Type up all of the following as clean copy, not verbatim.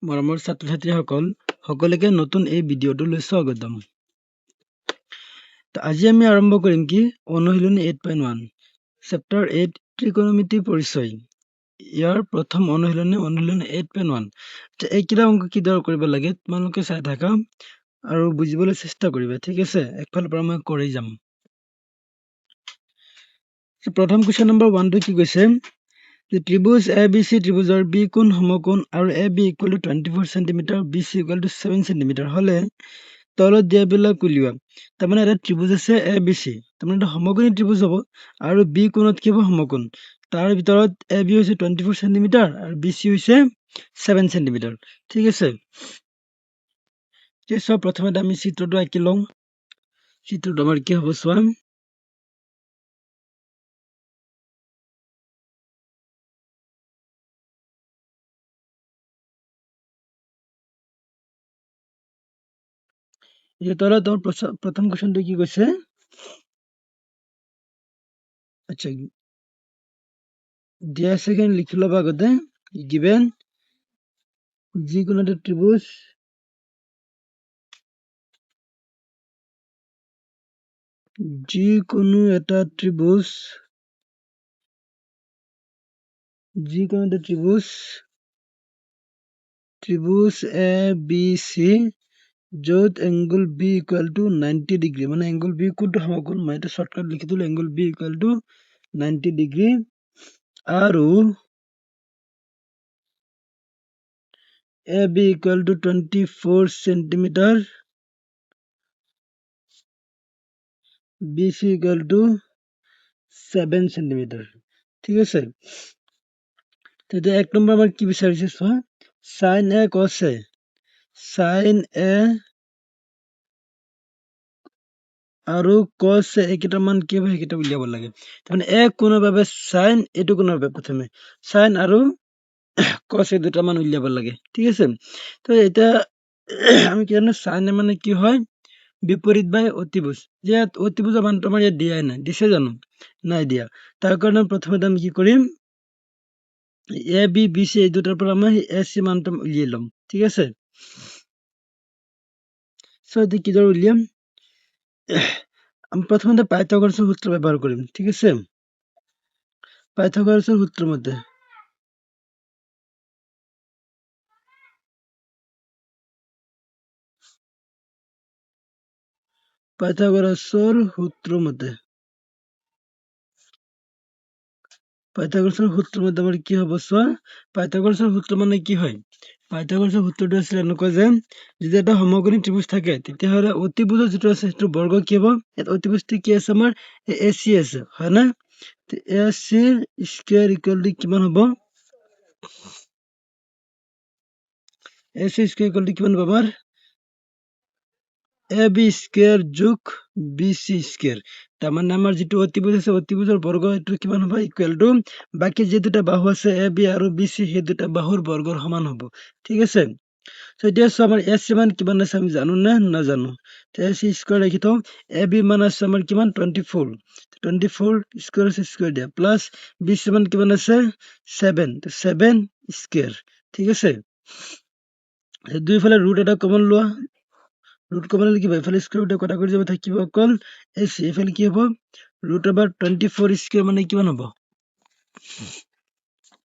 মৰমৰ ছাত্ৰ-ছাত্ৰীসকল সকলোকে নতুন এই ভিডিঅ'টোলৈ স্বাগতম। আজি আমি আৰম্ভ কৰিম কি অনুশীলনী 8.1 চেপ্টাৰ 8 ত্ৰিকোণমিতিৰ পৰিচয়। ইয়াৰ প্ৰথম অনুশীলনী 8.1। এইকেইটা অংক কিদৰে কৰিব লাগে তোমালোকে চাই থাকা আৰু বুজিবলৈ চেষ্টা কৰিবা, ঠিক আছে? একফালৰ পৰা মই কৰি যাম। প্ৰথম কুৱেশ্যন নম্বৰ 1টো কি কৈছে? ত্ৰিভুজ ABC ত্ৰিভুজৰ বি কোণ সমকোণ আৰু AB = 24 cm, BC = 7 cm হলে তলত দিয়াবিলাক উলিওৱা। তাৰমানে এটা ত্ৰিভুজ আছে ABC, তাৰমানে এটা সমকোণী ত্ৰিভুজ হ'ব আৰু বি কোণত কি হ'ব সমকোণ। তাৰ ভিতৰত AB হৈছে 24 cm আৰু BC হৈছে 7 cm, ঠিক আছে? চোৱা প্ৰথমতে আমি চিত্ৰটো আঁকি লওঁ। চিত্ৰটো আমাৰ কি হ'ব চোৱা। তলত তোমাৰ প্ৰথম কুৱেশ্যনটো কি কৈছে? আচ্ছা, দিয়া আছে লিখি ল'বা আগতে। গিভেন যিকোনো এটা ত্ৰিভুজ ত্ৰিভুজ ABC য'ত এংগল B = 90 ডিগ্ৰী, মানে এংগল B কোনটো সমকোণ, মই এটা শৰ্টকাট লিখি দিলো, এংগল B = 90 ডিগ্ৰী আৰু AB = 24 cm, BC = 7 cm, ঠিক আছে? তেতিয়া এক নম্বৰ আমাৰ কি বিচাৰিছে চোৱা, sin A cos A, sin A আৰু cos A এইকেইটা মান কি হ'ব সেইকেইটা উলিয়াব লাগে। তাৰমানে A কোণৰ বাবে sin, এইটো কোণৰ বাবে প্ৰথমে sin আৰু cos এই দুটা মান উলিয়াব লাগে, ঠিক আছে? তো এতিয়া আমি কি জানো sin A মানে কি হয় বিপৰীত বাই অতিভুজ। ইয়াত অতিভুজৰ মানটো আমাৰ ইয়াত দিয়াই নাই, দিছে জানো? নাই দিয়া। তাৰ কাৰণে প্ৰথমতে আমি কি কৰিম, AB BC এই দুটাৰ পৰা আমি AC মানটো উলিয়াই ল'ম, ঠিক আছে? এতিয়া কিদৰে উলিয়াম? আমি প্ৰথমতে পাইথাগোৰাছৰ সূত্ৰ ব্যৱহাৰ কৰিম, ঠিক আছে? পাইথাগোৰাছৰ সূত্ৰ মতে পাইথাগোৰাছৰ সূত্ৰ মতে আমাৰ কি হ'ব চোৱা। পাইথাগোৰাছৰ সূত্ৰ মানে কি হয়? পাইথাগোৰাছৰ সূত্ৰটো আছিল এনেকুৱা যে যদি এটা সমকোণী ত্ৰিভুজ থাকে তেতিয়াহ'লে অতিভুজৰ যিটো আছে সেইটো বৰ্গ কি হ'ব? ইয়াত অতিভুজটো কি আছে আমাৰ AC আছে, হয় না? AC স্কয়াৰ = কিমান হ'ব? AC স্কয়াৰ = কিমান হ'ব আমাৰ? AB স্কয়াৰ যোগ BC স্কয়াৰ। তাৰমানে আমাৰ যিটো অতিভুজ আছে অতিভুজৰ বৰ্গ এইটো কিমান হ'ব? ইকুৱেল টু বাকী যে দুটা বাহু আছে AB আৰু BC সেই দুটা বাহুৰ বৰ্গৰ সমান হ'ব, ঠিক আছে? এতিয়া চোৱা আমাৰ AC মান কিমান আছে আমি জানো নে নাজানো? AC স্কয়াৰ লিখি থওঁ। AB মান আছে আমাৰ কিমান? 24 স্কয়াৰ আছে স্কয়াৰ দিয়া প্লাছ BC মান কিমান আছে? 7 স্কয়াৰ, ঠিক আছে? দুইফালে ৰুট এটা কমন লোৱা। ৰুট কমন ল'লে কি হ'ব? এইফালে স্কয়াৰ ৰুটে কটা কৰি যাব, থাকিব অকল AC। এইফালে কি হ'ব? √24 স্কয়াৰ মানে কিমান হ'ব?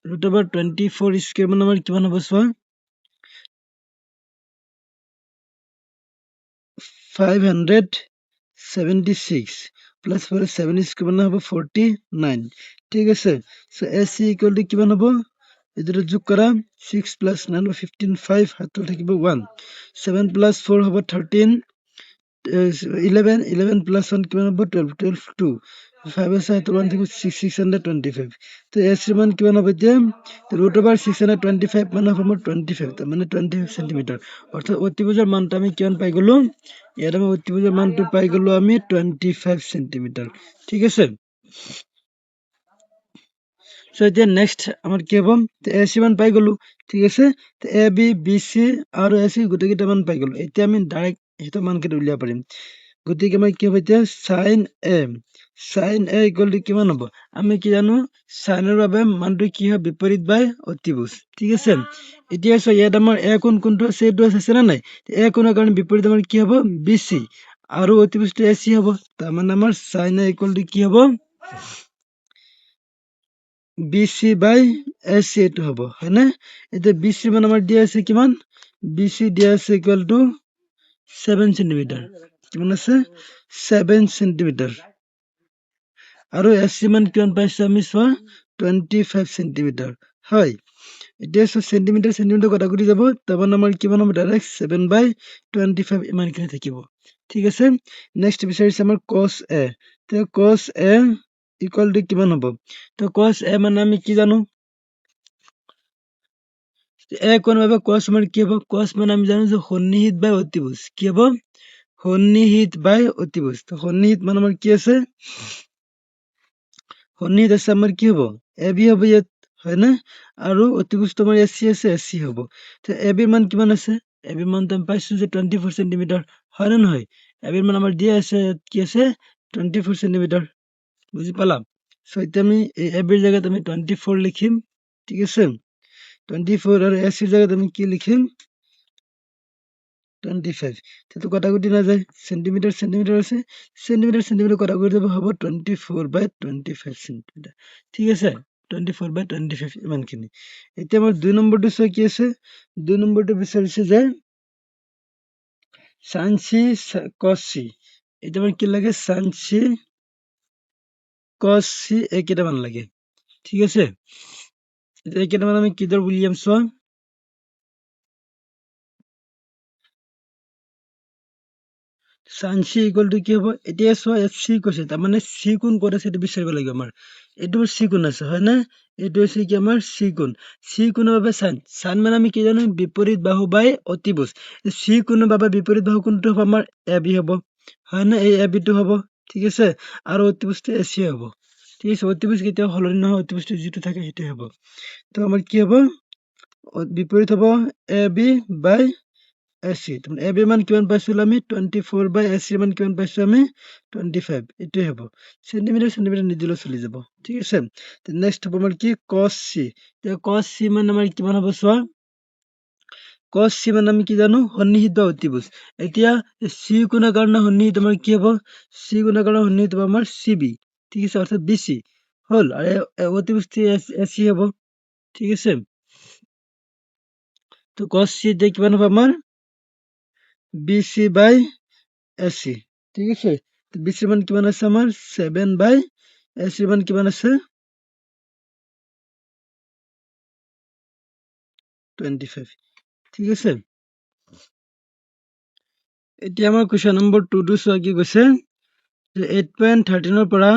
√24 স্কয়াৰ মানে আমাৰ কিমান হ'ব চোৱা? 576 প্লাস 7 স্কয়ার মানে হ'ব 49, ঠিক আছে? সো AC = কিমান হ'ব? এই দুটো যোগ কৰা, 6 + 9 হ'ব 15, 5 হাতত থাকিব 1, 7 + 4 হ'ব 13, 11 + 1 কিমান হ'ব? 12, 2, 5 আছে হাতত 1 থাকিব 625। তো AC মান কিমান হ'ব এতিয়া? √625 মানে হ'ব আমাৰ 25, তাৰমানে 25 সেন্টিমিটাৰ। অৰ্থাৎ অতিভুজৰ মানটো আমি কিমান পাই গ'লো? ইয়াত আমি অতিভুজৰ মানটো পাই গ'লো আমি 25 সেন্টিমিটাৰ, ঠিক আছে? এতিয়া নেক্সট আমাৰ কি হ'ব? AC মান পাই গ'লো, ঠিক আছে? AB BC আৰু AC গোটেইকেইটা মান পাই গ'লো। এতিয়া আমি ডাইৰেক্ট সেইটো মানকেইটা উলিয়াব পাৰিম। গতিকে আমাৰ কি হ'ব এতিয়া sin a ইকুৱেল টু কিমান হ'ব আমি কি জানো চাইনৰ বাবে মানটো কি হয় বিপৰীত বাই অতিভুজ ঠিক আছে এতিয়া চোৱা ইয়াত আমাৰ a কোণ কোনটো আছে এইটো আছে নে নাই a কোণৰ কাৰণে বিপৰীত আমাৰ কি হ'ব bc আৰু অতিভুজটো ac হ'ব তাৰমানে আমাৰ sin a ইকুৱেল টু কি হ'ব bc বাই ac এইটো হ'ব হয়নে এতিয়া bc মান আমাৰ দিয়া আছে কিমান bc দিয়া আছে ইকুৱেল টু 7 সেন্টিমিটাৰ কিমান আছে 7 সেন্টিমিটাৰ আৰু ac মান কিমান পাইছো আমি চোৱা 25 সেন্টিমিটাৰ হয় এতিয়া সেন্টিমিটাৰ সেন্টিমিটাৰ কটাকটি যাব তাৰমানে আমাৰ কিমান হ'ব ডাইৰেক্ট 7/25 ইমানখিনি থাকিব ঠিক আছে নেক্সট বিচাৰিছে আমাৰ cos a তে cos a ইকুৱেল টু কিমান হ'ব তো cos a মানে আমি কি জানো a কোণ বাবে cos মানে কি হ'ব cos মানে আমি জানো যে সন্নিহিত বাই অতিভুজ কি হ'ব সন্নিহিত বাই অতিভুজ তো সন্নিহিত মানে আমাৰ কি আছে সন্নিহিত আছে আমাৰ কি হ'ব ab হ'ব ইয়াত হয় না আৰু অতিভুজটো আমাৰ ac আছে ac হ'ব তো ab ৰ মান কিমান আছে ab ৰ মানটো আমি পাইছো যে 24 সেন্টিমিটাৰ হয় নে নহয় ab ৰ মান আমাৰ দিয়া আছে ইয়াত কি আছে 24 সেন্টিমিটাৰ বুজি পালা সো এতিয়া আমি এই ab ৰ জায়গাত আমি 24 লিখিম ঠিক আছে 24 আৰু ac ৰ জায়গাত আমি কি লিখিম 25 তো কটাকটি না যায় সেন্টিমিটার সেন্টিমিটার আছে সেন্টিমিটার সেন্টিমিটার কটাকটি যাব হ'ব 24/25 সেন্টিমিটার ঠিক আছে 24/25 ইমানখিনি এতিয়া আমাৰ 2 নম্বৰটো চোৱা কি আছে 2 নম্বৰটো বিচাৰিছে যে sin c cos c এতিয়া আমাৰ কি লাগে sin c cos c এইকেইটামান লাগে ঠিক আছে এতিয়া এইকেইটামান আমি কিদৰে উলিয়াম চোৱা sin c ইকুৱেল টু কি হ'ব এতিয়া চোৱা ইয়াত c কৈছে তাৰমানে c কোণ ক'ত আছে এইটো বিচাৰিব লাগিব আমাৰ এইটো c কোণ আছে হয় না এইটো হৈছে কি আমাৰ c কোণ c কোণৰ বাবে sin মানে আমি কি জানো বিপৰীত বাহু বাই অতিভুজ c কোণৰ বাবে বিপৰীত বাহু কোনটো হ'ব আমাৰ ab হ'ব হয় না এই ab টো হ'ব ঠিক আছে আৰু অতিভুজটো ac হ'ব ঠিক আছে অতিভুজ কেতিয়াও সলনি নহয় অতিভুজটো যিটো থাকে সেইটোৱে হ'ব তো আমাৰ কি হ'ব বিপৰীত হ'ব ab বাই AC ab মান কিমান পাইছিলো আমি 24 বাই AC মান কিমান পাইছো আমি 25 এইটোৱে হ'ব সেন্টিমিটাৰ সেন্টিমিটাৰ নিদিলেও চলি যাব ঠিক আছে নেক্সট হ'ব আমাৰ কি cos c cos c মান আমাৰ কিমান হ'ব চোৱা cos c মানে আমি কি জানো সন্নিহিত বা অতিভুজ এতিয়া c কোণৰ কাৰণে সন্নিহিত আমাৰ কি হ'ব c কোণৰ কাৰণে সন্নিহিত হ'ব আমাৰ CB ঠিক আছে অৰ্থাৎ BC হ'ল আৰু অতিভুজটো AC হ'ব ঠিক আছে তো cos c এতিয়া কিমান হ'ব আমাৰ BC বাই AC ঠিক আছে BC মান কিমান আছে আমাৰ 7 বাই AC মান কিমান আছে 25 ঠিক আছে এতিয়া আমাৰ কুৱেশ্যন নম্বৰ 2 টো চোৱা কি কৈছে যে 8.13 ৰ পৰা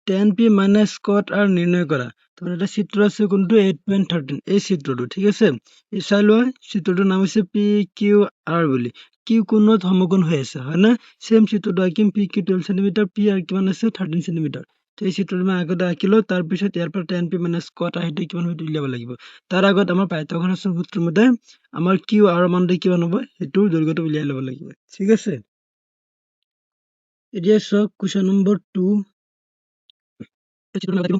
tan p minus cot r নিৰ্ণয় কৰা তাৰমানে এটা চিত্ৰ আছে কোনটো 8.13 এই চিত্ৰটো ঠিক আছে এই চাই লোৱা চিত্ৰটোৰ নাম হৈছে PQR বুলি কিউ কোণত সমকোণ হৈ আছে হয় না সেম চিত্ৰটো আঁকিম PQ 12 সেন্টিমিটাৰ P R কিমান আছে 13 সেন্টিমিটাৰ তো এই চিত্ৰটো মই আগতে আঁকিলো তাৰপিছত ইয়াৰ পৰা tan p minus cot r সেইটো কিমান হয় উলিয়াব লাগিব তাৰ আগত আমাৰ পাইথাগোৰাছৰ সূত্ৰ মতে আমাৰ কিউ r মানটো কিমান হ'ব সেইটো দৈৰ্ঘ্যটো উলিয়াই ল'ব লাগিব ঠিক আছে এতিয়া চাওক কুৱেশ্যন নম্বৰ 2 এই চিত্ৰটো লগাই দিব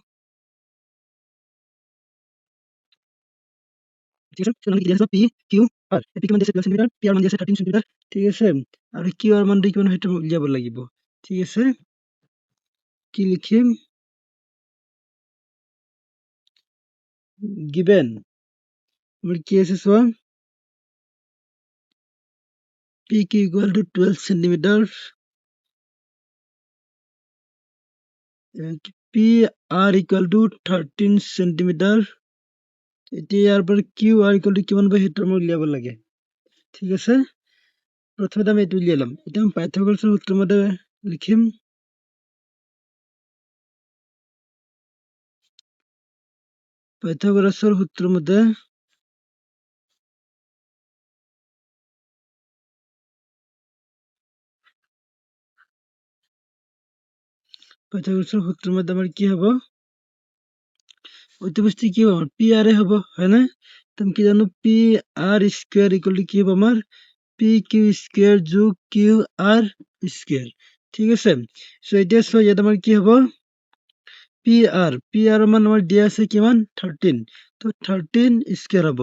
ঠিক আছে সেনানি কি আছে পি কিউ আৰ এটি কিমান দিছে 12 সেন্টিমিটাৰ পি আৰ মান দিছে 13 সেন্টিমিটাৰ ঠিক আছে আৰু কিউ আর মান কিমান সেইটো উলিয়াব লাগিব ঠিক আছে কি লিখিম গিভেন আমাৰ কি আছে চোৱা P Q equal to 12 centimetre P R equal to 13 centimetre এতিয়া ইয়াৰ পৰা কিউ আর ইকুয়াল টু কিমান পাই সেইটো মই উলিয়াব লাগে ঠিক আছে প্ৰথমতে আমি এইটো উলিয়াই ল'ম এতিয়া আমি পাইথাগোৰাছৰ সূত্ৰ মতে লিখিম পাইথাগোৰাছৰ সূত্ৰ মতে আমাৰ কি হ'ব অতিভুজটো কি হ'ব পি আর হ'ব হয় না তুমি কি জানো P R square equal to কি হ'ব আমাৰ পি কিউ স্কয়াৰ যোগ কিউ আৰ স্কয়াৰ ঠিক আছে। সো এতিয়া চোৱা ইয়াত আমাৰ কি হ'ব পি আৰ মান আমাৰ দিয়া আছে কিমান 13, তো 13 স্কয়াৰ হ'ব।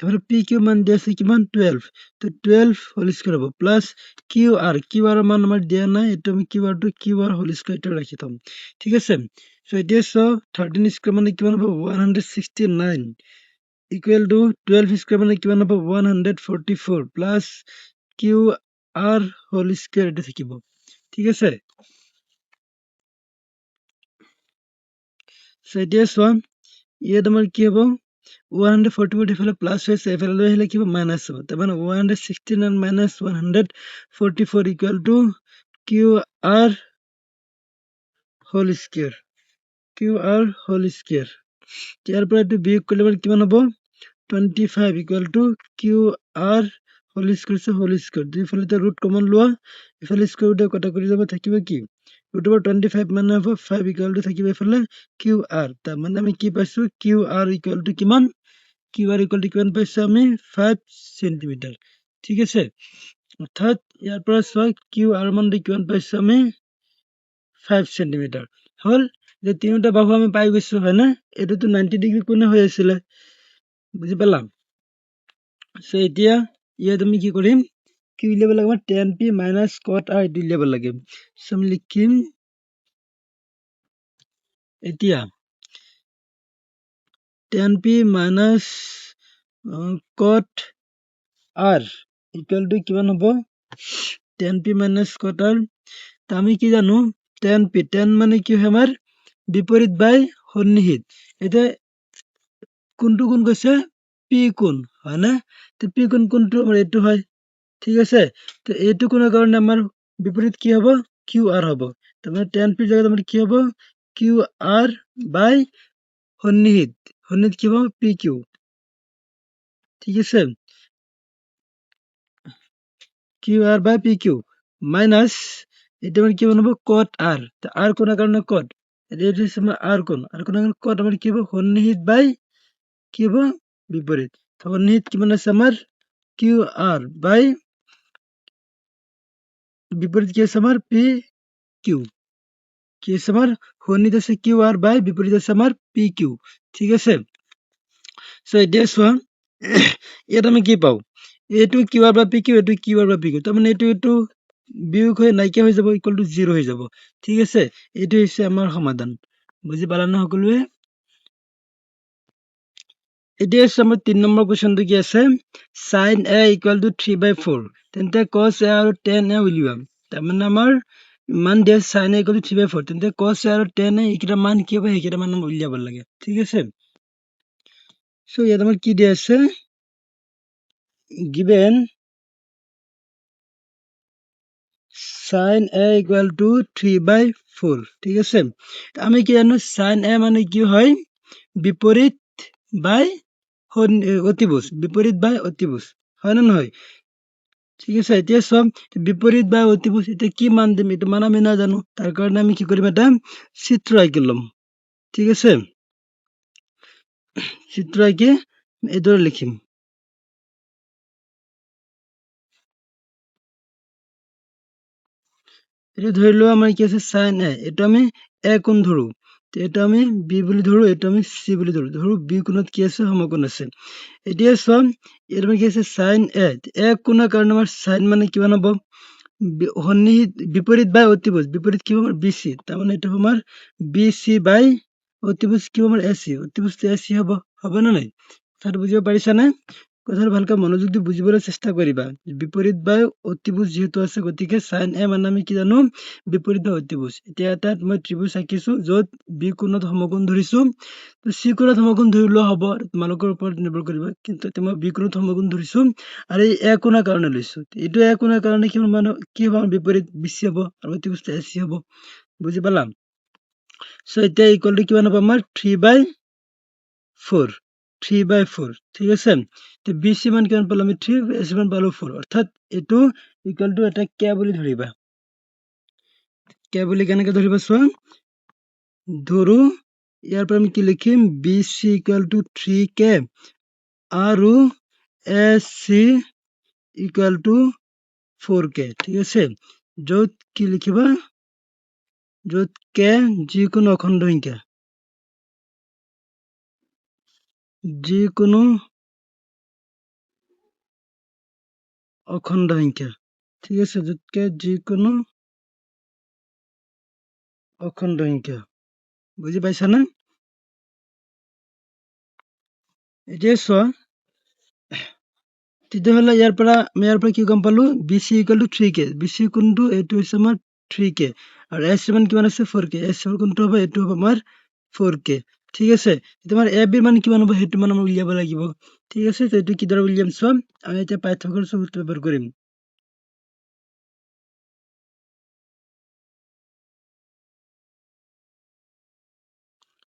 এফালে পি কিউ মান দিয়া আছে কিমান 12, তো 12 হোল স্কয়াৰ হ'ব প্লাছ কিউ আৰ মান আমাৰ দিয়া নাই, এইটো আমি কিউ আৰ হোল স্কয়াৰ এটা ৰাখি থম। ঠিক আছে। সো এতিয়া চোৱা 13 স্কয়াৰ মানে কিমান হ'ব 169 ইকুৱেল টু 12 স্কয়াৰ মানে কিমান হ'ব 144 plus Q R whole square এটা থাকিব। ঠিক আছে। সো এতিয়া চোৱা ইয়াত আমাৰ কি হ'ব 144 এইফালে প্লাছ হৈছে, এইফালে লৈ আহিলে কি হ'ব মাইনাছ হ'ব, তাৰমানে 169 minus 144 equal to q R whole square ইয়াৰ পৰা এইটো বিয়োগ কৰিলে আমাৰ কিমান হ'ব 25 equal to q R whole square দুইফালে ৰুট কমন লোৱা, ইফালে স্কয়াৰ ৰুট কটাকটি যাব, থাকিব কি ৰুট অভাৰ 25 মানে হ'ব 5 ইকুৱেল টু থাকিব এইফালে কিউ আৰ, তাৰমানে আমি কি পাইছো কিউ আৰ ইকুৱেল টু কিমান পাইছো আমি 5 চেণ্টিমিটাৰ। ঠিক আছে। অৰ্থাৎ ইয়াৰ পৰা চোৱা কিউ আৰ মান কিমান পাইছো আমি 5 চেণ্টিমিটাৰ হ'ল। যে তিনিটা বাহু আমি পাই গৈছো হয় না, এইটোতো 90 ডিগ্ৰী কোণে হৈ আছিলে, বুজি পালা। সো এতিয়া ইয়াত আমি কি কৰিম কি উলিয়াব লাগে আমাৰ tan p minus cot r এইটো উলিয়াব লাগে। সো আমি লিখিম এতিয়া tan p minus cot r equal to কিমান হ'ব tan p minus cot r, তা আমি কি জানো tan মানে কি হয় আমাৰ বিপৰীত বাই সন্নিহিত, এতিয়া কোনটো কোণ গৈছে পি কোণ হয় না, তো পি কোণ কোনটো আমাৰ এইটো হয়। ঠিক আছে। তো এইটো কোণৰ কাৰণে আমাৰ বিপৰীত কি হ'ব কিউ আৰ হ'ব, তাৰমানে tan p জাগাত আমাৰ কি হ'ব কিউ আৰ বাই সন্নিহিত কি হ'ব পি কিউ। ঠিক আছে। Q R by P Q minus এটা আমার কি বানাবো কট আর, আর কোণের কারণে কট, এটা হচ্ছে আমার আর কোণের কারণে কট আমার কি হবে সন্নিহিত বাই কি হবে বিপরীত, সন্নিহিত কি মানে আছে আমার কিউ আর বাই বিপরীত কি আছে আমার পি কিউ, কি আছে আমার সন্নিহিত আছে কিউ আর বাই বিপরীত আছে আমার পি কিউ। ঠিক আছে। সো এতিয়া চোৱা ইয়াত আমি কি পাওঁ এইটো কিউ আৰ বা পি কিউ, এইটো কিউ আৰ বা পি কিউ, তাৰমানে এইটো বিয়োগ হৈ নাইকিয়া হৈ যাব ইকুৱেল টু 0 হৈ যাব। ঠিক আছে। এইটো হৈছে আমাৰ সমাধান, বুজি পালা না সকলোৱে। এতিয়া আছে আমাৰ 3 নম্বৰ কুৱেশ্যনটো কি আছে sin a ইকুৱেল টু 3/4, তেন্তে cos a আৰু tan a উলিওৱা, তাৰমানে আমাৰ মান দিয়া sin a ইকুৱেল টু 3/4, তেন্তে cos a আৰু tan a এইকেইটা মান কি হ'ব সেইকেইটা মান আমি উলিয়াব লাগে। ঠিক আছে। সো ইয়াত আমাৰ কি দিয়া আছে given sin a equal to 3/4। ঠিক আছে। আমি কি জানো sin a মানে কি হয় বিপৰীত বাই অতিভুজ, বিপৰীত বাই অতিভুজ হয় না নহয়। ঠিক আছে। এতিয়া চব বিপৰীত বাই অতিভুজ, এতিয়া কি মান দিম এইটো মান আমি নাজানো, তাৰ কাৰণে আমি কি কৰিম এটা চিত্ৰ আঁকি ল'ম। ঠিক আছে। চিত্ৰ আঁকি এইদৰে লিখিম, এইটো ধৰি লোৱা আমাৰ কি আছে sin a, এইটো আমি a কোণ ধৰো, এইটো আমি b বুলি ধৰো, এইটো আমি c বুলি ধৰো b কোণত কি আছে সমকোণ আছে। এতিয়া চোৱা ইয়াত আমাৰ কি আছে sin a, কোণৰ কাৰণে আমাৰ sin মানে কিমান হ'ব সন্নিহিত বিপৰীত বাই অতিভুজ, বিপৰীত কি হ'ব আমাৰ bc, তাৰমানে এইটো আমাৰ bc বাই অতিভুজ কি হ'ব আমাৰ ac, অতিভুজটো ac হ'ব নে নাই, কথাটো বুজিব পাৰিছানে। কথাটো ভালকে মনোযোগ দি বুজিবলৈ চেষ্টা কৰিবা, বিপৰীত বাই অতিভুজ যিহেতু আছে গতিকে sin a মানে আমি কি জানো বিপৰীত বাই অতিভুজ। এতিয়া এটাত মই ত্ৰিভুজ আঁকিছো য'ত বি কোণত সমকোণ ধৰিছো, চি কোণত সমকোণ ধৰিলেও হ'ব, তোমালোকৰ ওপৰত নিৰ্ভৰ কৰিব, কিন্তু এতিয়া মই বি কোণত সমকোণ ধৰিছো আৰু এই এ কোণৰ কাৰণে লৈছো, এইটো এ কোণৰ কাৰণে কি মানে কি হ'ব বিপৰীত বিচি হ'ব আৰু অতিভুজটো এচি হ'ব, বুজি পালা। সো এতিয়া ইকুৱেল টু কিমান হ'ব আমাৰ 3/4, 3/4। ঠিক আছে। তো বিচি মান কিমান পালো আমি 3, এচি মান পালো 4, অৰ্থাৎ এইটো ইকুৱেল টু এটা কে বুলি ধৰিবা, কে বুলি কেনেকে ধৰিবা চোৱা, ধৰো ইয়াৰ পৰা আমি কি লিখিম BC ইকুৱেল টু 3K আৰু AC ইকুৱেল টু 4K। ঠিক আছে। য'ত কি লিখিবা য'ত কে যিকোনো অখণ্ড সংখ্যা যিকোনো অখণ্ড সংখ্যা ঠিক আছে য'ত কে যিকোনো অখণ্ড সংখ্যা বুজি পাইছানে এতিয়া চোৱা তেতিয়াহ'লে ইয়াৰ পৰা কি গম পালো BC equal to 3K BC কোনটো এইটো হৈছে আমাৰ 3K আৰু S মান কিমান আছে 4K S কোনটো হ'ব এইটো হ'ব আমাৰ 4K ঠিক আছে তোমাৰ AB মান কিমান হ'ব সেইটো মান আমাৰ উলিয়াব লাগিব ঠিক আছে তো এইটো কিদৰে উলিয়াম চোৱা আমি এতিয়া পাইথাগোৰাছৰ সূত্ৰ ব্যৱহাৰ কৰিম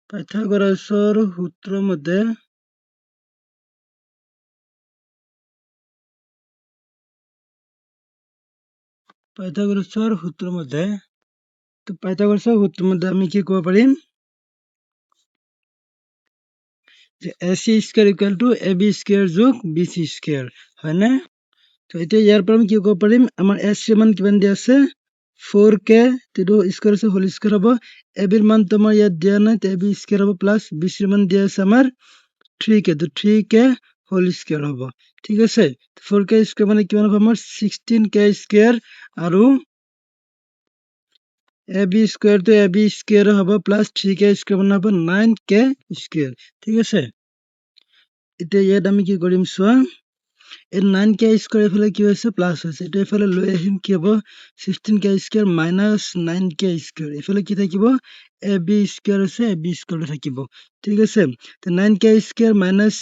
পাইথাগোৰাছৰ সূত্ৰ মতে আমি কি ক'ব পাৰিম যে AC square equal to AB square যোগ BC স্কয়াৰ হয়নে তো এতিয়া ইয়াৰ পৰা আমি কি ক'ব পাৰিম আমাৰ S মান কিমান দিয়া আছে 4K তো স্কয়াৰ আছে হোল স্কয়াৰ হ'ব AB ৰ মান তোমাৰ ইয়াত দিয়া নাই তো AB স্কয়াৰ হ'ব প্লাছ BC ৰ মান দিয়া আছে আমাৰ 3K তো 3K হোল স্কয়াৰ হ'ব ঠিক আছে 4K স্কয়াৰ মানে কিমান হ'ব আমাৰ 16K স্কয়াৰ আৰু AB স্কয়াৰ তো AB স্কয়াৰ হ'ব প্লাছ 3K স্কয়াৰ মানে হ'ব 9K স্কয়াৰ ঠিক আছে এতিয়া ইয়াত আমি কি কৰিম চোৱা এই 9K স্কয়াৰ এইফালে কি হৈছে প্লাছ হৈছে এইটো এইফালে লৈ আহিম কি হ'ব 16K square minus 9K square এইফালে কি থাকিব AB স্কয়াৰ আছে AB স্কয়াৰ থাকিব ঠিক আছে তো 9K square minus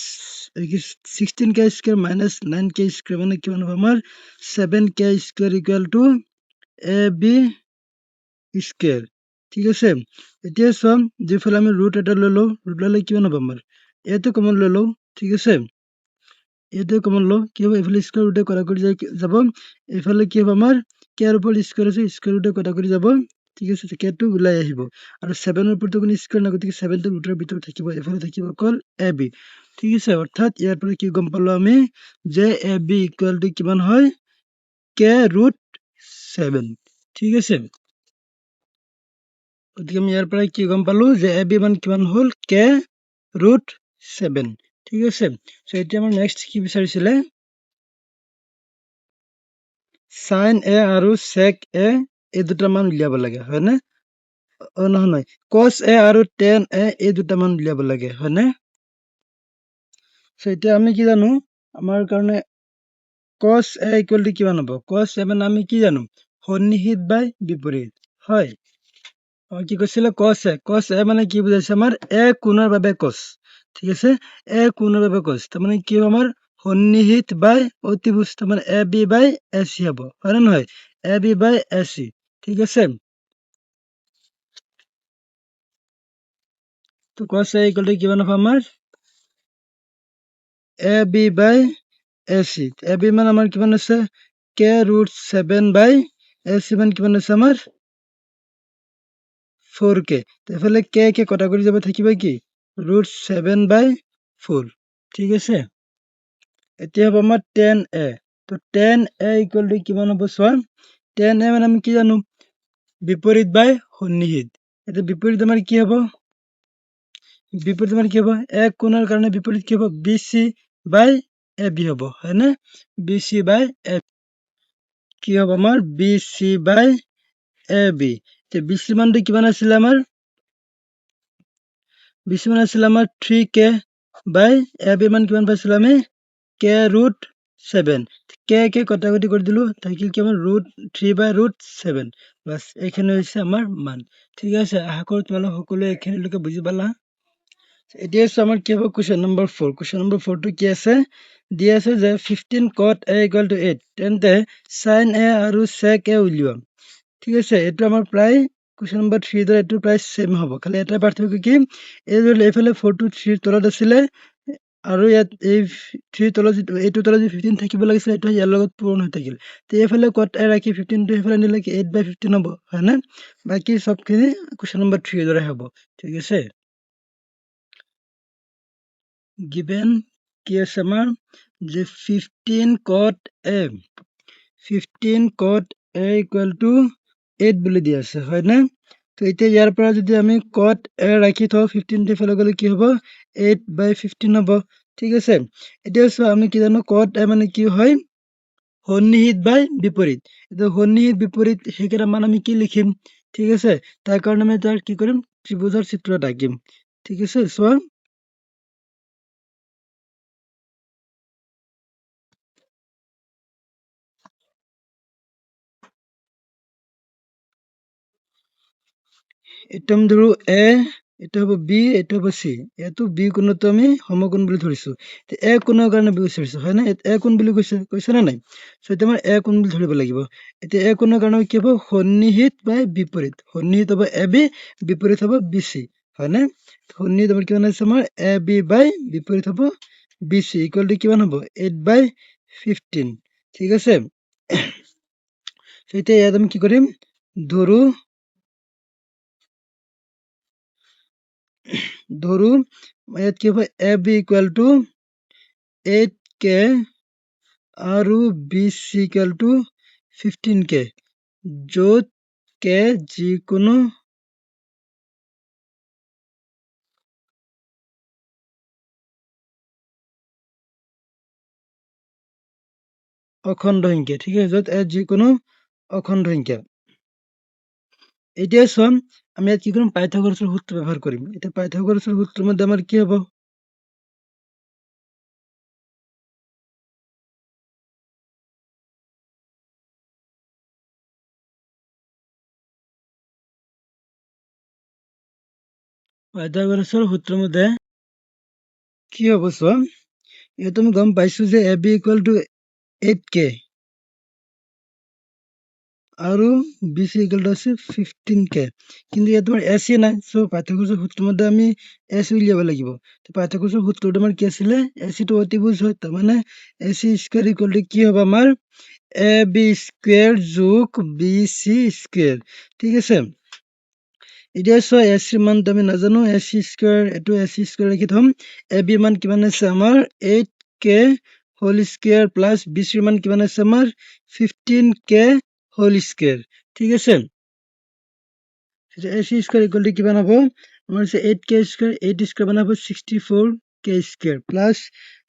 16K square minus 9K square মানে কিমান হ'ব আমাৰ 7K square equal to AB square ঠিক আছে এতিয়া চোৱা যিফালে আমি ৰুট এটা লৈ লওঁ ৰুট ল'লে কিমান হ'ব আমাৰ এইটো কমন লৈ লওঁ ঠিক আছে এইটো কমন লওঁ কি হ'ব এইফালে স্কয়াৰ ৰুটে কটা কৰি যাব এইফালে কি হ'ব আমাৰ কে ৰ ওপৰত স্কয়াৰ আছে স্কয়াৰ ৰুটে কটা কৰি যাব ঠিক আছে কেটো ওলাই আহিব আৰু 7 ৰ ওপৰতো কোনো স্কয়াৰ নাই গতিকে 7 টো ৰুটৰ ভিতৰত থাকিব এইফালে থাকিব অকল AB ঠিক আছে অৰ্থাৎ ইয়াৰ পৰা কি গম পালো আমি যে AB ইকুৱেল টু কিমান হয় কে ৰুট 7 ঠিক আছে গতিকে আমি ইয়াৰ পৰা কি গম পালো যে AB মান কিমান হ'ল কে ৰুট 7 ঠিক আছে সো এতিয়া আমাৰ নেক্সট কি বিচাৰিছিলে sin A আৰু sec A এই দুটা মান উলিয়াব লাগে হয়নে নহয় cos A আৰু tan A এই দুটা মান উলিয়াব লাগে হয়নে সো এতিয়া আমি কি জানো আমাৰ কাৰণে cos A ইকুৱেল টু কিমান হ'ব cos A মানে আমি কি জানো সন্নিহিত বাই বিপৰীত হয় কি কৈছিলে cos A মানে কি বুজাইছে আমাৰ A কোণৰ বাবে cos ঠিক আছে A কোণৰ বাবে cos তাৰমানে কি হ'ব আমাৰ সন্নিহিত বাই অতিভুজ তাৰমানে AB বাই AC হ'ব হয় নে নহয় AB বাই AC ঠিক আছে তো cos A ইকুৱেল টু কিমান হ'ব আমাৰ AB বাই AC AB মান আমাৰ কিমান আছে কে ৰুট 7 বাই AC মান কিমান আছে আমাৰ 4K এইফালে কে কটা কৰি যাব থাকিব কি ৰুট 7 বাই 4 ঠিক আছে এতিয়া হ'ব আমাৰ tan A তো tan A ইকুৱেল টু কিমান হ'ব চোৱা tan A মানে আমি কি জানো বিপৰীত বাই সন্নিহিত এতিয়া বিপৰীত আমাৰ কি হ'ব বিপৰীত আমাৰ কি হ'ব এক কোণৰ কাৰণে বিপৰীত কি হ'ব BC বাই AB হ'ব হয়নে BC বাই AB কি হ'ব আমাৰ BC বাই AB তে BC মানটো কিমান আছিলে আমাৰ BC মান আছিলে আমাৰ 3K বাই AB মান কিমান পাইছিলো আমি কে ৰুট 7 কে কটাকটি কৰি দিলো থাকিল কি আমাৰ ৰুট 3 বাই ৰুট 7 বাস এইখিনি হৈছে আমাৰ মান ঠিক আছে আশা কৰো তোমালোক সকলোৱে এইখিনিলৈকে বুজি পালা এতিয়া আমাৰ কি হ'ব কুৱেশ্যন নম্বৰ 4 কুৱেশ্যন নম্বৰ 4 টো কি আছে দিয়া আছে যে 15 cot A ইকুৱেল টু 8 তেন্তে sin A আৰু sec A উলিওৱা ঠিক আছে এইটো আমাৰ প্ৰায় কুৱেশ্যন নম্বৰ 3 দৰে এইটো প্ৰায় সেম হ'ব খালি এটা পাৰ্থক্য কি এই যে এইফালে 4 টো 3 তলত আছিলে আৰু ইয়াত এই 3 তলত এইটো তলত 15 থাকিব লাগিছিল এইটো ইয়াৰ লগত পূৰণ হৈ থাকিল তো এইফালে cot A ৰাখি 15 টো এইফালে নিলে কি 8 বাই 15 হ'ব হয়নে বাকী সবখিনি কুৱেশ্যন নম্বৰ 3 দৰে হ'ব ঠিক আছে given কি আছে আমাৰ যে 15 cot A 15 cot A equal to 8 বুলি দিয়া আছে হয়নে? তো এতিয়া ইয়াৰ পৰা যদি আমি cot a ৰাখি থওঁ 15 টো ইফালে গ'লে কি হ'ব 8/15 হ'ব ঠিক আছে। এতিয়া চোৱা আমি কি জানো cot a মানে কি হয় সন্নিহিত বা বিপৰীত। এতিয়া সন্নিহিত বিপৰীত সেইকেইটা মান আমি কি লিখিম ঠিক আছে। তাৰ কাৰণে আমি তাৰ কি কৰিম ত্ৰিভুজৰ চিত্ৰ এটা আঁকিম ঠিক আছে। চোৱা এইটো আমি ধৰো a, এইটো হ'ব b, এইটো হ'ব c। এইটো b কোণতো আমি সমকোণ বুলি ধৰিছো। a কোণৰ কাৰণে b বিচাৰিছো হয় নে? a কোণ বুলি কৈছে নে নাই? চ এতিয়া আমাৰ a কোণ বুলি ধৰিব লাগিব। এতিয়া a কোণৰ কাৰণে কি হ'ব সন্নিহিত বা বিপৰীত। সন্নিহিত হ'ব ab, বিপৰীত হ'ব bc হয়নে? সন্নিহিত হ'ব কিমান আছে আমাৰ ab বাই বিপৰীত হ'ব bc ইকুৱেল টু কিমান হ'ব 8/15 ঠিক আছে। এতিয়া ইয়াত আমি কি কৰিম ধৰো ইয়াত কি হ'ব ab ইকুৱেল টু 8k আৰু bc ইকুৱেল টু 15k য'ত k যিকোনো অখণ্ড সংখ্যা ঠিক আছে, য'ত যিকোনো অখণ্ড সংখ্যা। এতিয়া চোৱা আমি ইয়াত কি কৰিম পাইথাগোৰাছৰ সূত্ৰ ব্যৱহাৰ কৰিম। এতিয়া পাইথাগোৰাছৰ সূত্ৰৰ মধ্যে আমাৰ কি হ'ব পাইথাগোৰাছৰ সূত্ৰৰ মধ্যে কি হ'ব চোৱা ইয়াত আমি গম পাইছো যে ab ইকুৱেল টু 8k আৰু bc ইকুৱেল টু আছে 15k কিন্তু ইয়াত তোমাৰ ac নাই। চ' পাইথাগোৰাছৰ সূত্ৰৰ মধ্যে আমি ac উলিয়াব লাগিব। পাইথাগোৰাছৰ সূত্ৰটো আমাৰ কি আছিলে ac টো অতিভুজ হয় তাৰমানে ac স্কুৱেৰ ইকুৱেল টু কি হ'ব আমাৰ ab স্কুৱেৰ যোগ bc স্কুৱেৰ ঠিক আছে। এতিয়া চোৱা ac ৰ মানটো আমি নাজানো ac স্কুৱেৰ এইটো ac স্কুৱেৰ ৰাখি থম। ab মান কিমান আছে আমাৰ 8k whole square plus bc ৰ মান কিমান আছে আমাৰ 15k হোল স্কুৱেৰ ঠিক আছে। ac স্কুৱেৰ ইকুৱেল টু কিমান হ'ব আমাৰ হৈছে 8k স্কুৱেৰ 8 স্কুৱেৰ মানে হ'ব 64k square plus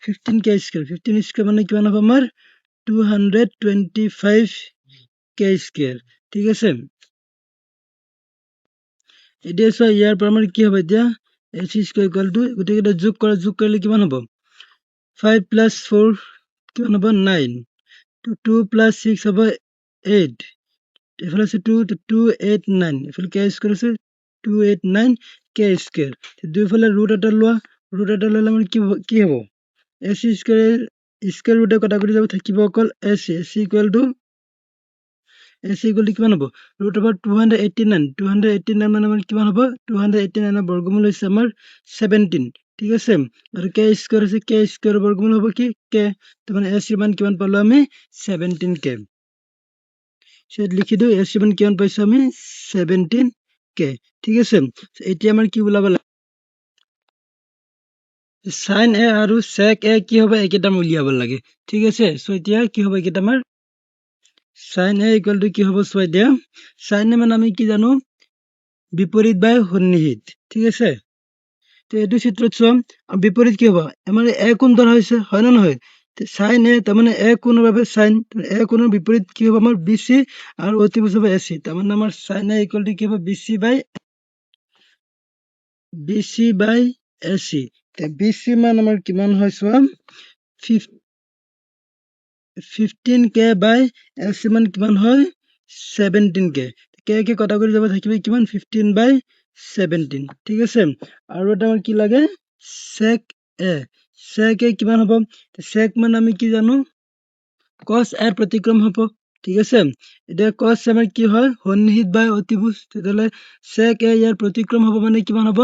15k square 15 square মানে কিমান হ'ব আমাৰ 225k স্কুৱেৰ ঠিক আছে। এতিয়া চোৱা ইয়াৰ পৰা আমাৰ কি হ'ব এতিয়া ac স্কুৱেৰ ইকুৱেল টু গোটেইকেইটা যোগ কৰিলে কিমান হ'ব 5 প্লাছ 4 কিমান হ'ব 9 2 প্লাছ 6 হ'ব 8 এইফালে আছে 289 এইফালে k স্কুৱেৰ আছে 289k স্কুৱেৰ দুইফালে ৰুট এটা লোৱা ৰুট এটা ল'লে আমাৰ কি হ'ব ac স্কুৱেৰ স্কুৱেৰ ৰুটে কটাকটি যাব থাকিব অকল ac equal to ac equal to কিমান হ'ব ৰুট অভাৰ 289 মানে আমাৰ কিমান হ'ব 289 ৰ বৰ্গমূল হৈছে আমাৰ 17 ঠিক আছে। আৰু k স্কুৱেৰ আছে k স্কুৱেৰ বৰ্গমূল হ'ব কি k তাৰমানে ac ৰ মান কিমান পালো আমি 17k লিখি দিওঁ ac মান কিমান পাইছো আমি 17k ঠিক আছে। এতিয়া আমাৰ কি ওলাব লাগে sin a আৰু sec a কি হ'ব এইকেইটা উলিয়াব লাগে ঠিক আছে। চ' এতিয়া কি হ'ব এইকেইটা আমাৰ sin a ইকুৱেল টু কি হ'ব চোৱা এতিয়া sin a মানে আমি কি জানো বিপৰীত বা সন্নিহিত ঠিক আছে। তো এইটো চিত্ৰত চোৱা বিপৰীত কি হ'ব আমাৰ a কোণ ধৰা হৈছে হয় নে নহয় sin a তাৰমানে a কোণৰ বাবে sin a কোণৰ বিপৰীত কি হ'ব আমাৰ bc আৰু অতিভুজ হ'ব ac তাৰমানে আমাৰ sin a ইকুৱেল টু কি হ'ব bc বাই ac bc মান আমাৰ কিমান হয় চোৱা 15k বাই ac মান কিমান হয় 17k k কটা কৰি যাব থাকিব কিমান 15/17 ঠিক আছে। আৰু এটা আমাৰ কি লাগে sec a কিমান হ'ব sec মানে আমি কি জানো cos a ৰ প্ৰতিক্ৰম হ'ব ঠিক আছে। এতিয়া cos আমাৰ কি হয় সন্নিহিত বা অতিভুজ তেতিয়াহ'লে sec a ইয়াৰ প্ৰতিক্ৰম হ'ব মানে কিমান হ'ব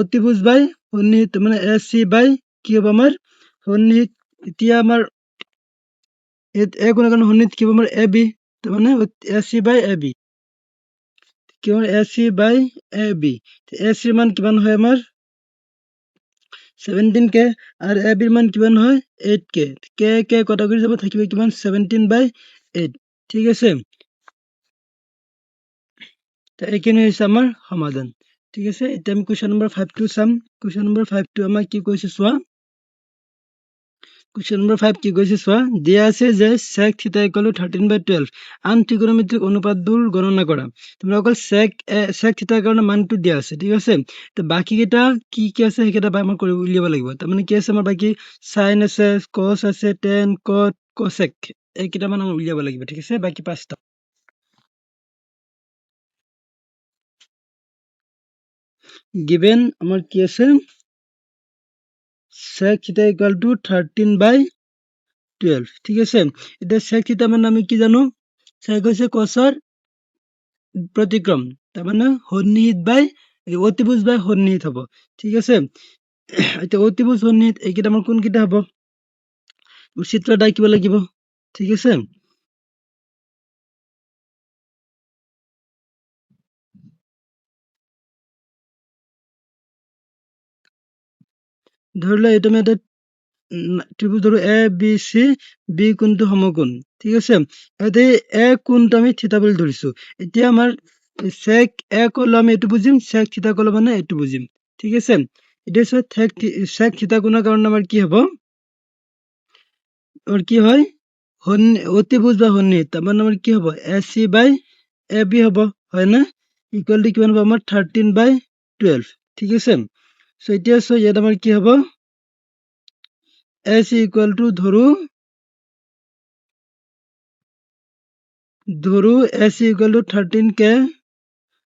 অতিভুজ বাই সন্নিহিত মানে ac বাই কি হ'ব আমাৰ সন্নিহিত। এতিয়া আমাৰ a কোণৰ কাৰণে সন্নিহিত কি হ'ব আমাৰ ab তাৰমানে ac বাই ab কিমান ac বাই ab ac ৰ মান কিমান হয় আমাৰ 17k আৰু ab ৰ মান কিমান হয় 8k k কটা কৰি যাব থাকিব কিমান 17/8 ঠিক আছে। তো এইখিনি হৈছে আমাৰ সমাধান। ঠিক আছে, এতিয়া আমি কুৱেশ্যন নম্বৰ 5টো চাম। কুৱেশ্যন নম্বৰ 5টো আমাক কি কৈছে চোৱা। কুৱেশ্যন নম্বৰ 5 কি কৈছে চোৱা। দিয়া আছে যে sec θ = 13/12 আন ত্ৰিকোণমিতিক অনুপাতবোৰ গণনা কৰা। তোমাৰ অকল sec θ কাৰণে মানটো দিয়া আছে। ঠিক আছে, তো বাকী কেইটা কি কি আছে সেইকেইটা আমাৰ কৰিব উলিয়াব লাগিব। তাৰমানে কি আছে আমাৰ বাকী sin আছে, cos আছে, tan, cot, cosec এইকেইটা মান আমাৰ উলিয়াব লাগিব। ঠিক আছে, বাকী 5টা গিভেন আমাৰ কি আছে sec θ = 13/12। ঠিক আছে, এতিয়া sec θ মানে আমি কি জানো, sec হৈছে cosৰ প্ৰতিক্ৰম, তাৰমানে সন্নিহিত বাই অতিভুজ বাই সন্নিহিত হব। ঠিক আছে, এতিয়া অতিভুজ সন্নিহিত এইকেইটা আমাৰ কোনকেইটা হব, চিত্ৰ এটা আঁকিব লাগিব। ঠিক আছে, ধৰি লোৱা এইটো আমি এটা ত্ৰিভুজ ধৰো এ বি চি, বি কোণটো সমকোণ। ঠিক আছে, এতিয়া এ কোণটো আমি থিতা বুলি ধৰিছো। এতিয়া আমাৰ sec এ কলে আমি এইটো বুজিম, sec থিতা কলে মানে এইটো বুজিম। ঠিক আছে, এতিয়া sec থিতা কোণৰ কাৰণে আমাৰ কি হব, আমাৰ কি হয় অতিভুজ বা সন্নিহিত, তাৰমানে আমাৰ কি হব এ চি বাই এ বি হব, হয় না, ইকুৱেল টু কিমান হব আমাৰ 13/12। ঠিক আছে, এতিয়া ইয়াত আমাৰ কি হব এ চি ইকুৱেল টু ধৰো এ চি ইকুৱেল টু 13k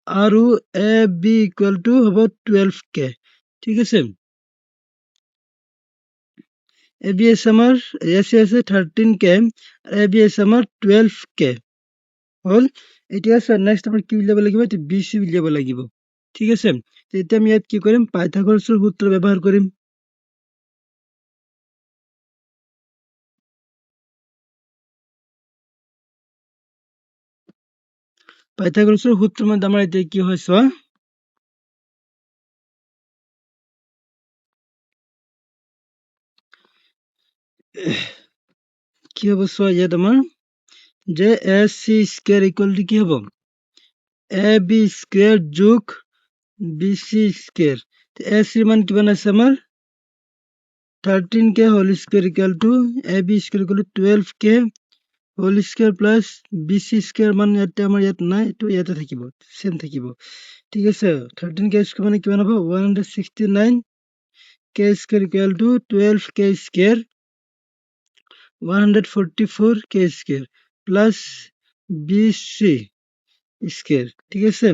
আৰু এ বি ইকুৱেল টু হ'ব 12k। ঠিক আছে, এ বি আছে আমাৰ এ চি আছে 13k, এ বি আছে আমাৰ 12k হল। এতিয়া নেক্সট আমাৰ কি উলিয়াব লাগিব, বি চি উলিয়াব লাগিব। ঠিক আছে, এতিয়া আমি ইয়াত কি কৰিম, পাইথাগোৰাছৰ সূত্ৰ ব্যৱহাৰ কৰিম। পাইথাগোৰাসেৰ সূত্ৰেৰ মধ্যে আমৰা এটা কি হয় চোৱা, কি হব চোৱা, ইয়াত আমাৰ যে A C square equal to কি হব এ বি স্কয়ার যোগ বি চি স্কয়ার। এ সির মান কিমান আছে আমাৰ 13k whole square equal to A B square equal to 12k whole square plus B C square মান ইয়াতে আমাৰ ইয়াত নাই, এইটো ইয়াতে থাকিব, সেম থাকিব। ঠিক আছে, 13k স্কয়ার মানে কিমান হ'ব 169k square equal to 12k square 144k square plus bc square. ঠিক আছে,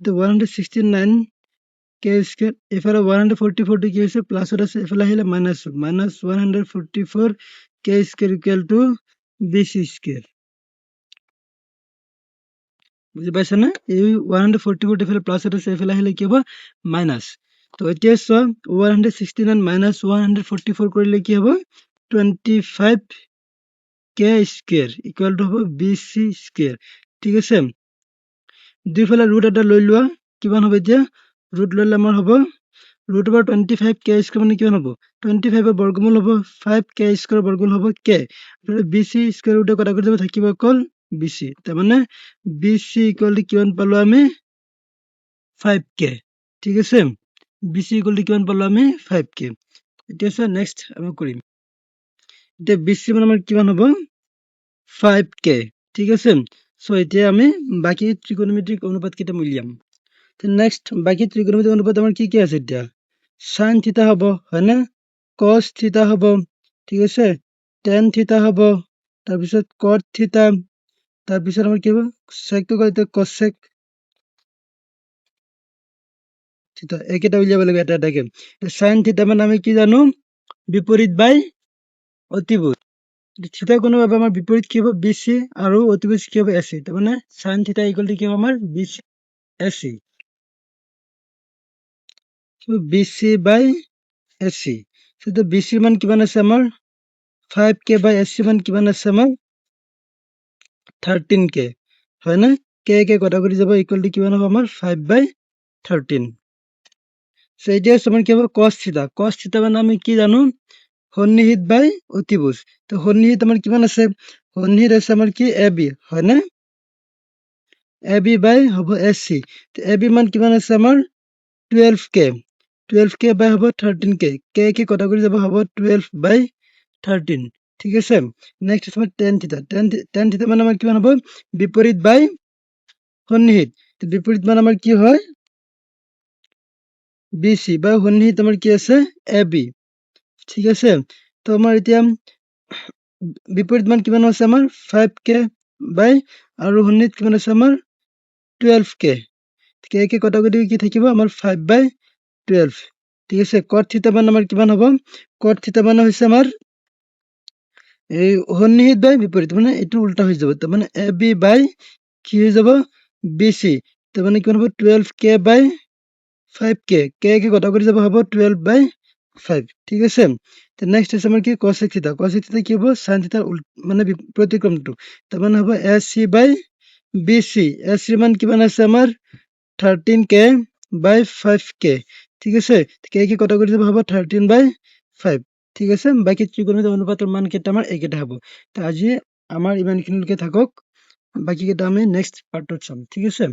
তো 169k স্কয়ার, এফালে 144 কি হৈছে প্লাসত আছে, এফালে আহিলে minus 144k square equal two bc square. বুঝি পাইছা না, এই 144 এফালে প্লাসত আছে, এফালে আহিলে কি হ'ব মাইনাস। তো এতিয়া চোৱা 169 মাইনাস 144 কৰিলে কি হ'ব 25k স্কয়াৰ ইকুয়াল টু হ'ব bc স্কয়াৰ। ঠিক আছে, দুইফালে ৰুট এটা লৈ লোৱা, কিমান হ'ব এতিয়া ৰুট ললে আমাৰ হ'ব ৰুট ওভাৰ 25k স্কয়াৰ মানে কিমান হ'ব 25 ৰ বৰ্গমূল হ'ব 5k স্কয়াৰ বৰ্গমূল হ'ব k, bc স্কয়াৰ ৰুটে কটা কৰি যাব থাকিব অকল bc, তাৰমানে bc ইকুয়াল টু কিমান পালো আমি 5k। ঠিক আছে, bc ইকুয়াল টু কিমান পালো আমি 5k। এতিয়া চোৱা নেক্সট আমি কৰিম, এতিয়া bc মানে আমাৰ কিমান হ'ব 5k। ঠিক আছে, এতিয়া আমি বাকি ত্ৰিকোণমিতিক অনুপাত কেইটা উলিয়াম। নেক্সট বাকি ত্ৰিকোণমিতিক অনুপাত আমাৰ কি কি আছে, এতিয়া সাইন থিতা হ'ব, হয় না, কস থিতা হ'ব, ঠিক আছে, টেন থিতা হ'ব, তাৰপিছত কট থিতা, তাৰপিছত আমাৰ কি হ'ব সেকটো কয় কসেক থিতা, এইকেইটা উলিয়াব লাগিব এটা এটাকে। সাইন থিতা মানে আমি কি জানো বিপৰীত বাই অতিভুজ, থিতা কোণৰ বাবে আমাৰ বিপৰীত কি হ'ব বিচি আৰু অতিভুজ কি হ'ব এচি, তাৰমানে সাইন থিতা ইকুয়াল টু কি হ'ব আমাৰ বিচি এচি, বিচি বাই এচি। এতিয়া বিচিৰ মান কিমান আছে আমাৰ 5k বাই এচি মান কিমান আছে আমাৰ 13k, হয় না, k কটা কৰি যাব ইকুয়াল টু কিমান হ'ব আমাৰ 5/13। এতিয়া আমাৰ কি হ'ব cos থিতা, cos থিতা মানে আমি কি জানো সন্নিহিত বাই অতিভুজ, তো সন্নিহিত আমাৰ কিমান আছে, সন্নিহিত আছে আমাৰ কি এ বি, হয় না, এ বি বাই হ'ব এছ চি। এ বি মান কিমান আছে আমাৰ 12k, 12k বাই হ'ব 13k, কে কটা কৰি যাব হ'ব 12 বাই 13, ঠিক আছে। নেক্সট আছে টেন থিতা, টেন থিতা মানে আমাৰ কিমান হ'ব বিপৰীত বাই সন্নিহিত। বিপৰীত মানে আমাৰ কি হয় বি চি বা সন্নিহিত আমাৰ কি আছে এ বি, ঠিক আছে। তো আমাৰ এতিয়া বিপৰীত মান কিমান আছে আমাৰ 5k বাই আৰু সন্নিহিত কিমান আছে আমাৰ 12k, কে কটা কৰি কি থাকিব আমাৰ 5 বাই 12, ঠিক আছে। কট থিতা মান আমাৰ কিমান হ'ব, কট থিতা মানে হৈছে আমাৰ এই সন্নিহিত বাই বিপৰীত, মানে এইটো উল্টা হৈ যাব। তাৰমানে এ বি বাই কি হৈ যাব বি চি, তাৰমানে কিমান হ'ব 12k বাই 5k, কে কটা কৰি যাব হ'ব 12 বাই 5, ঠিক আছে। নেক্সট আছে আমাৰ কি কচেক থিতা, কচেক থিতা কি হ'ব সাইন থিতাৰ মানে প্ৰতিক্ৰমটো, তাৰমানে হ'ব এ চি বাই বি চি, এ চিৰ মান কিমান আছে আমাৰ 13k বাই 5k, ঠিক আছে। কে কটা কৰি যাব হ'ব 13 বাই 5, ঠিক আছে। বাকী ত্ৰিকোণমিতিৰ অনুপাতৰ মান কেইটা আমাৰ এইকেইটা হ'ব। তো আজি আমাৰ ইমানখিনিলৈকে থাকক, বাকী কেইটা আমি নেক্সট পাৰ্টত চাম, ঠিক আছে।